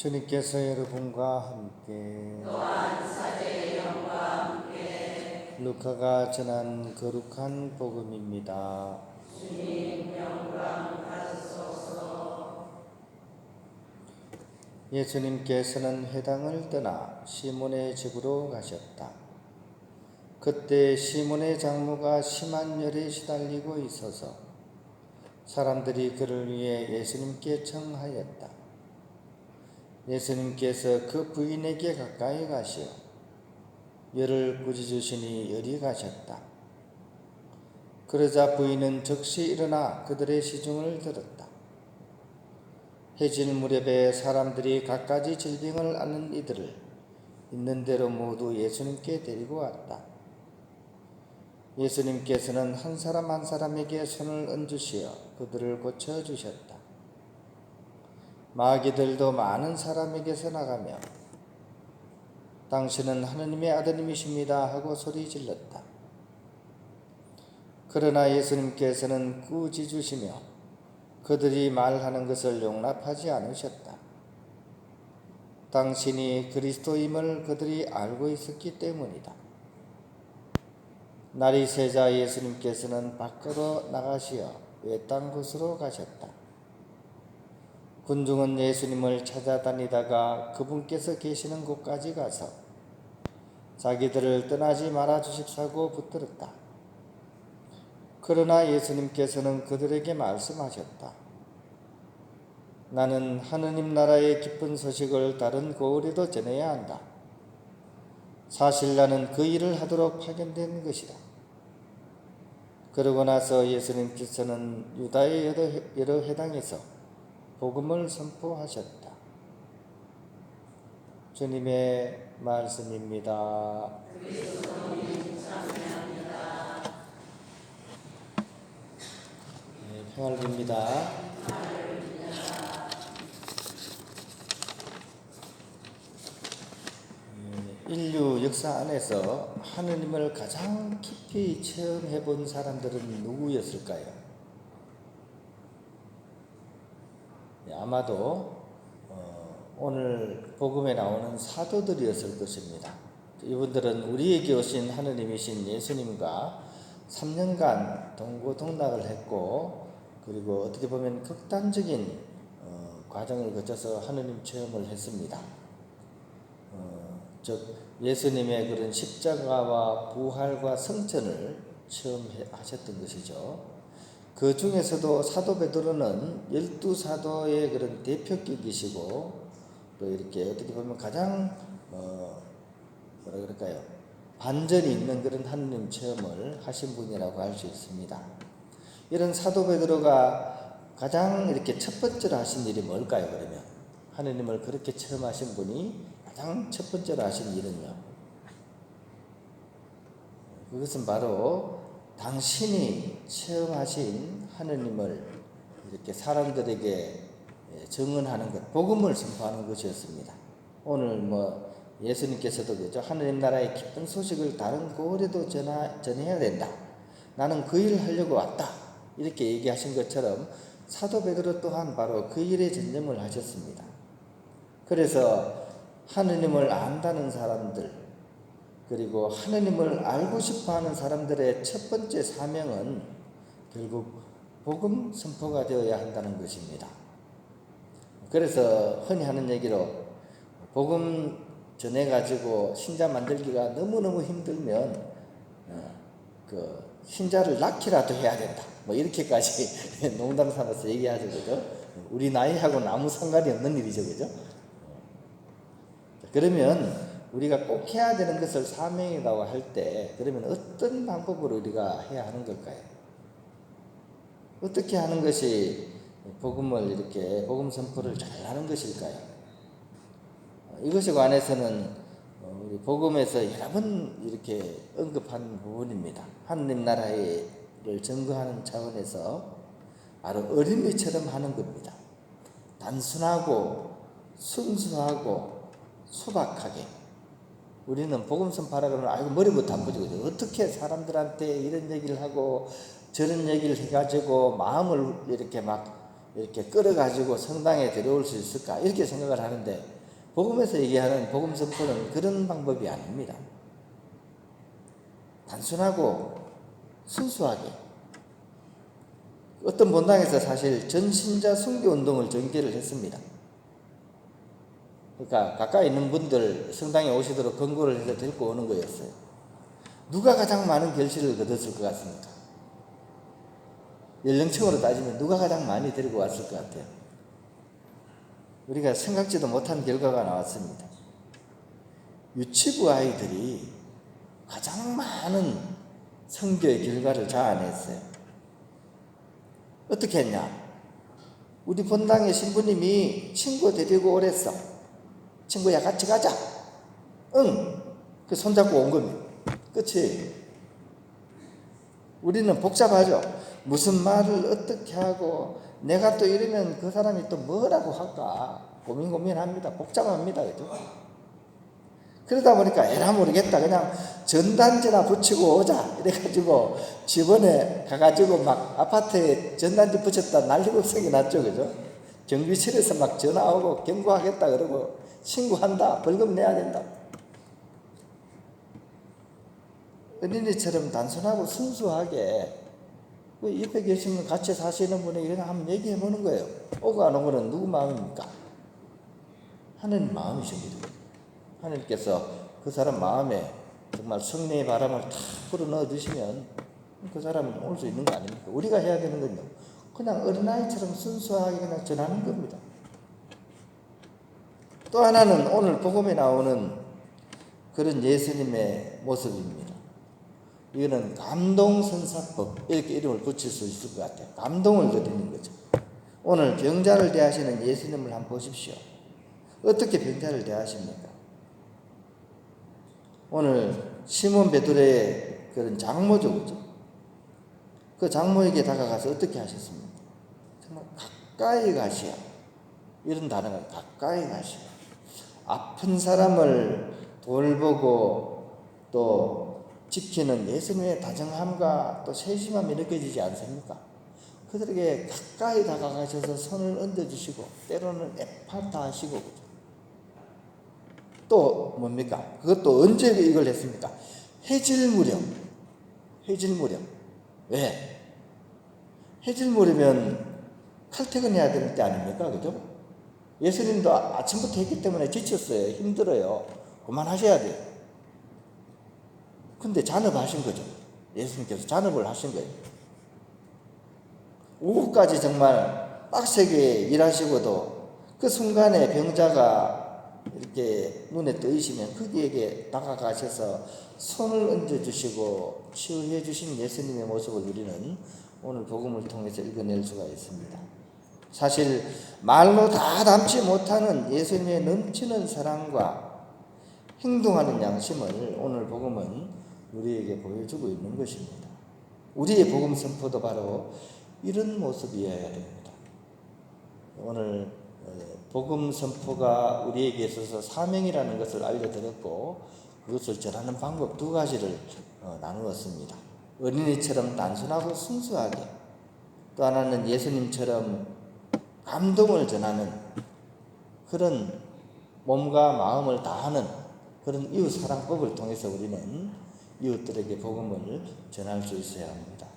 주님께서 여러분과 함께 또한 사제의 영과 함께 루카가 전한 거룩한 복음입니다. 주님 영광 받으소서. 예수님께서는 회당을 떠나 시몬의 집으로 가셨다. 그때 시몬의 장모가 심한 열에 시달리고 있어서 사람들이 그를 위해 예수님께 청하였다. 예수님께서 그 부인에게 가까이 가시어 열을 꾸짖으시니 열이 가셨다. 그러자 부인은 즉시 일어나 그들의 시중을 들었다. 해질 무렵에 사람들이 갖가지 질병을 앓는 이들을 있는 대로 모두 예수님께 데리고 왔다. 예수님께서는 한 사람 한 사람에게 손을 얹으시어 그들을 고쳐주셨다. 마귀들도 많은 사람에게서 나가며 당신은 하느님의 아드님이십니다 하고 소리 질렀다. 그러나 예수님께서는 꾸짖으시며 그들이 말하는 것을 용납하지 않으셨다. 당신이 그리스도임을 그들이 알고 있었기 때문이다. 날이 새자 예수님께서는 밖으로 나가시어 외딴 곳으로 가셨다. 군중은 예수님을 찾아다니다가 그분께서 계시는 곳까지 가서 자기들을 떠나지 말아 주십사고 붙들었다. 그러나 예수님께서는 그들에게 말씀하셨다. 나는 하느님 나라의 기쁜 소식을 다른 고을에도 전해야 한다. 사실 나는 그 일을 하도록 파견된 것이다. 그러고 나서 예수님께서는 유다의 여러 회당에서 복음을 선포하셨다. 주님의 말씀입니다. 평화를 빕니다. 인류 역사 안에서 하느님을 가장 깊이 체험해 본 사람들은 누구였을까요? 아마도 오늘 복음에 나오는 사도들이었을 것입니다. 이분들은 우리에게 오신 하느님이신 예수님과 3년간 동고동락을 했고, 그리고 어떻게 보면 극단적인 과정을 거쳐서 하느님 체험을 했습니다. 즉 예수님의 그런 십자가와 부활과 성천을 체험하셨던 것이죠. 그 중에서도 사도 베드로는 12사도의 그런 대표격이시고, 또 이렇게 어떻게 보면 가장 뭐라 그럴까요? 반전이 있는 그런 하느님 체험을 하신 분이라고 할 수 있습니다. 이런 사도 베드로가 가장 이렇게 첫 번째로 하신 일이 뭘까요? 그러면 하느님을 그렇게 체험하신 분이 가장 첫 번째로 하신 일은요, 그것은 바로 당신이 체험하신 하느님을 이렇게 사람들에게 증언하는 것, 복음을 선포하는 것이었습니다. 오늘 예수님께서도 그죠, 하느님 나라의 기쁜 소식을 다른 고을에도 전해야 된다. 나는 그 일을 하려고 왔다. 이렇게 얘기하신 것처럼 사도 베드로 또한 바로 그 일에 전념을 하셨습니다. 그래서 하느님을 안다는 사람들, 그리고 하느님을 알고 싶어하는 사람들의 첫 번째 사명은 결국 복음 선포가 되어야 한다는 것입니다. 그래서 흔히 하는 얘기로 복음 전해가지고 신자 만들기가 너무너무 힘들면 그 신자를 낳기라도 해야 된다. 이렇게까지 농담 삼아서 얘기하죠, 그죠? 우리 나이하고는 아무 상관이 없는 일이죠, 그죠? 그러면 우리가 꼭 해야 되는 것을 사명이라고 할 때, 그러면 어떤 방법으로 우리가 해야 하는 걸까요? 어떻게 하는 것이 복음을 이렇게 복음 선포를 잘 하는 것일까요? 이것에 관해서는 우리 복음에서 여러 번 이렇게 언급한 부분입니다. 하느님 나라를 증거하는 차원에서 바로 어린이처럼 하는 겁니다. 단순하고 순수하고 소박하게. 우리는 복음 선포하라 그러면 머리부터 안 보죠. 어떻게 사람들한테 이런 얘기를 하고 저런 얘기를 해가지고 마음을 이렇게 막 이렇게 끌어가지고 성당에 데려올 수 있을까 이렇게 생각을 하는데 복음에서 얘기하는 복음 선포는 그런 방법이 아닙니다. 단순하고 순수하게 어떤 본당에서 사실 전신자 순교 운동을 전개를 했습니다. 그러니까 가까이 있는 분들 성당에 오시도록 권고를 해서 데리고 오는 거였어요. 누가 가장 많은 결실을 거뒀을 것 같습니까? 연령층으로 따지면 누가 가장 많이 데리고 왔을 것 같아요? 우리가 생각지도 못한 결과가 나왔습니다. 유치부 아이들이 가장 많은 선교의 결과를 자아냈어요. 어떻게 했냐? 우리 본당의 신부님이 친구 데리고 오랬어. 친구야 같이 가자. 응. 그 손잡고 온 겁니다. 끝이. 우리는 복잡하죠. 무슨 말을 어떻게 하고 내가 또 이러면 그 사람이 또 뭐라고 할까 고민합니다. 복잡합니다. 그죠? 그러다 보니까 에라 모르겠다. 그냥 전단지나 붙이고 오자. 이래가지고 집원에 가가지고 막 아파트에 전단지 붙였다 난리국성이 났죠. 그죠? 경비실에서 막 전화 오고 경고하겠다 그러고 신고한다. 벌금 내야 된다. 어린이처럼 단순하고 순수하게 옆에 계시면 같이 사시는 분에게 그냥 한번 얘기해 보는 거예요. 오고 안 오고는 누구 마음입니까? 하나님 마음이십니다. 하나님께서 그 사람 마음에 정말 성령의 바람을 다 불어넣어 주시면 그 사람은 올 수 있는 거 아닙니까? 우리가 해야 되는 건요, 그냥 어린아이처럼 순수하게 그냥 전하는 겁니다. 또 하나는 오늘 복음에 나오는 그런 예수님의 모습입니다. 이거는 감동선사법 이렇게 이름을 붙일 수 있을 것 같아요. 감동을 드리는 거죠. 오늘 병자를 대하시는 예수님을 한번 보십시오. 어떻게 병자를 대하십니까? 오늘 시몬 베드로의 그런 장모죠, 그죠? 그 장모에게 다가가서 어떻게 하셨습니까? 정말 가까이 가시오. 이런 단어가 가까이 가시오. 아픈 사람을 돌보고 또 지키는 예수님의 다정함과 또 세심함이 느껴지지 않습니까? 그들에게 가까이 다가가셔서 손을 얹어주시고 때로는 에파타 하시고 또 뭡니까? 그것도 언제 이걸 했습니까? 해질 무렵. 왜? 해질 무렵이면 칼퇴근해야 될 때 아닙니까? 그죠? 예수님도 아침부터 했기 때문에 지쳤어요. 힘들어요. 그만하셔야 돼요. 근데 잔업하신 거죠. 예수님께서 잔업을 하신 거예요. 오후까지 정말 빡세게 일하시고도 그 순간에 병자가 이렇게 눈에 뜨이시면 거기에게 다가가셔서 손을 얹어주시고 치유해 주신 예수님의 모습을 우리는 오늘 복음을 통해서 읽어낼 수가 있습니다. 사실 말로 다 담지 못하는 예수님의 넘치는 사랑과 행동하는 양심을 오늘 복음은 우리에게 보여주고 있는 것입니다. 우리의 복음 선포도 바로 이런 모습이어야 됩니다. 오늘 복음 선포가 우리에게 있어서 사명이라는 것을 알려드렸고 그것을 전하는 방법 두 가지를 나누었습니다. 어린이처럼 단순하고 순수하게, 또 하나는 예수님처럼 감동을 전하는 그런 몸과 마음을 다하는 그런 이웃 사랑법을 통해서 우리는 이웃들에게 복음을 전할 수 있어야 합니다.